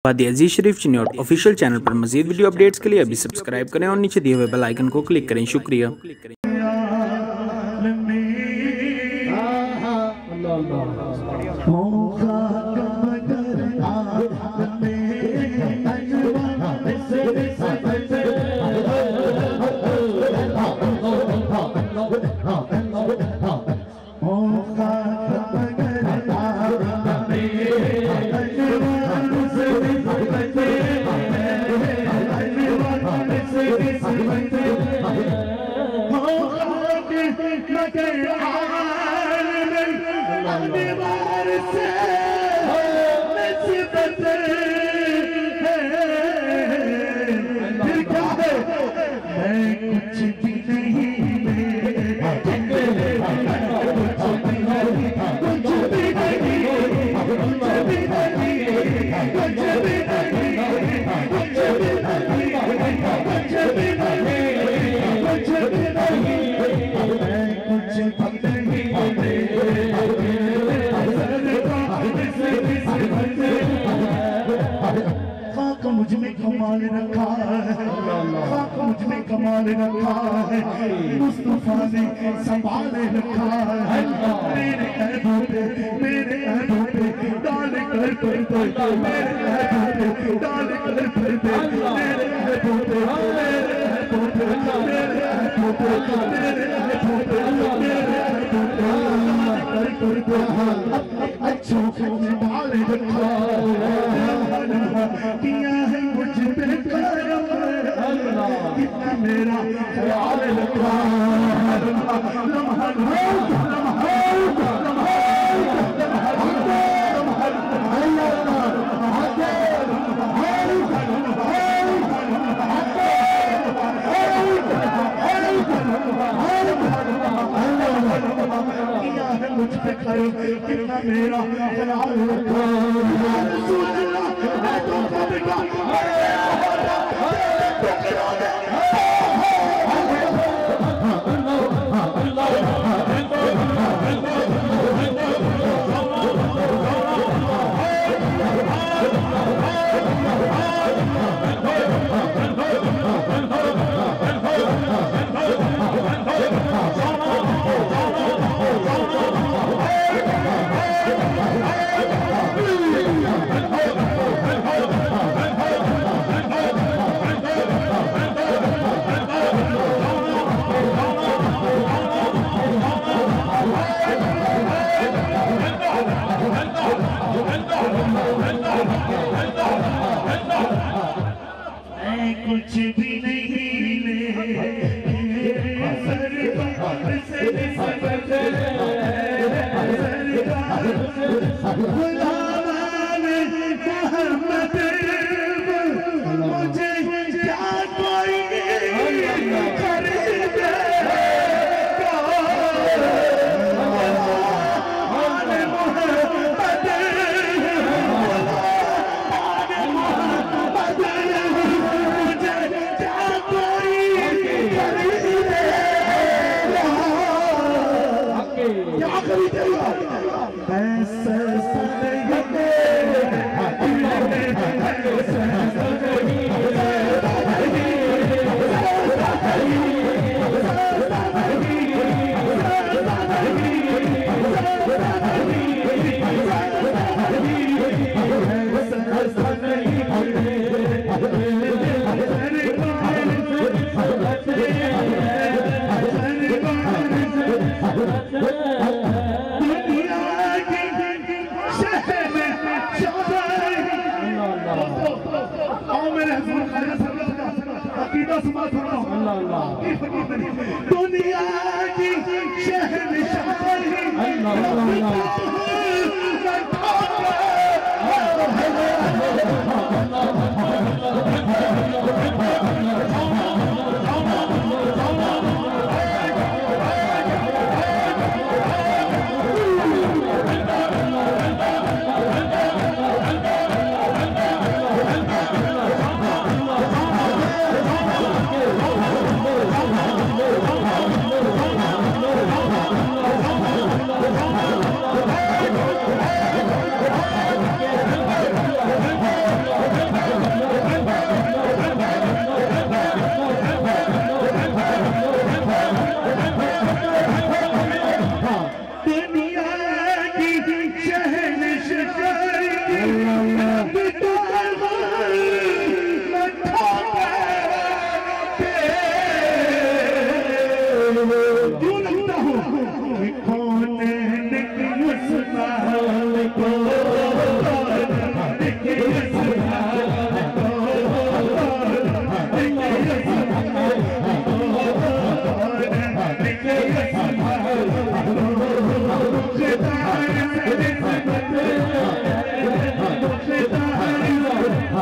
वादी अजीज शरीफ चिन्होट official channel पर मजीद video updates के लिए अभी सब्सक्राइब करें और नीचे दिए हुए बेल आइकन को क्लिक करें। शुक्रिया। मुझ में कमाल रखा है, मुझ में कमाल रखा है, मुस्तफा ने संभाल रखा है। मेरे ऐबों पे डाल कर पर्दे, मेरे ऐबों पे डाल कर पर्दे, मेरे ऐबों पे, मेरे ऐबों पे, मेरे ऐबों पे, मेरे ऐबों पे, मेरे ऐबों पे डाल कर पर्दे अच्छों में डाल रखा किया है मुझ पे करम, कितना मेरा ख्याल रखा। किया है मुझ पे करम, कितना मेरा ख्याल रखा। कुछ भी नहीं ले सरकार मुझे क्या कोई खरीदे दुनिया की शहंशाही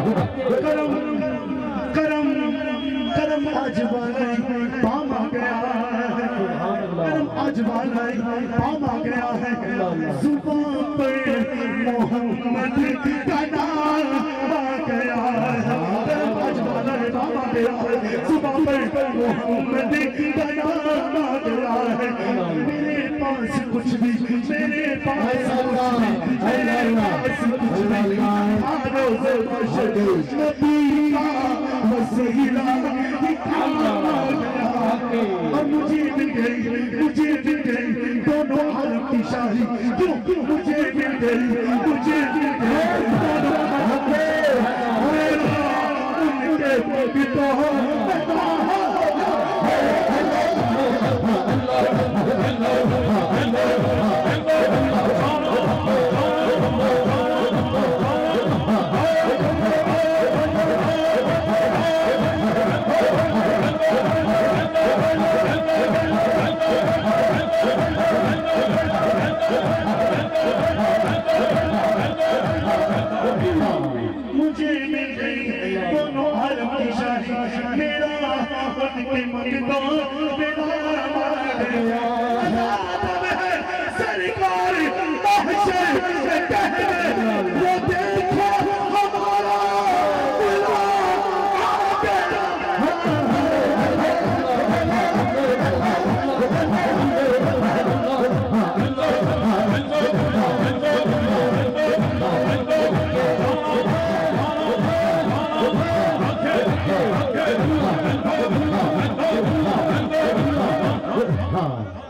करम करम करम आज वाला पाम आ गया है, करम आज वाला पाम आ गया है, जुबान पर मोहम्मद का नाम आ गया है, करम आज वाला पाम आ गया है, जुबान पर मोहम्मद का नाम आ गया है। मेरे पास कुछ भी, मेरे पास कुछ नहीं, हारों से बशर नबी का वसीला और मुझे मिल गई दोनों आलम की शाही, क्यों मुझे मिल गई दोनों उनके भी तो मुझे मिल गई दोनों आलम की शाही, मेरा उनके मन को मेरा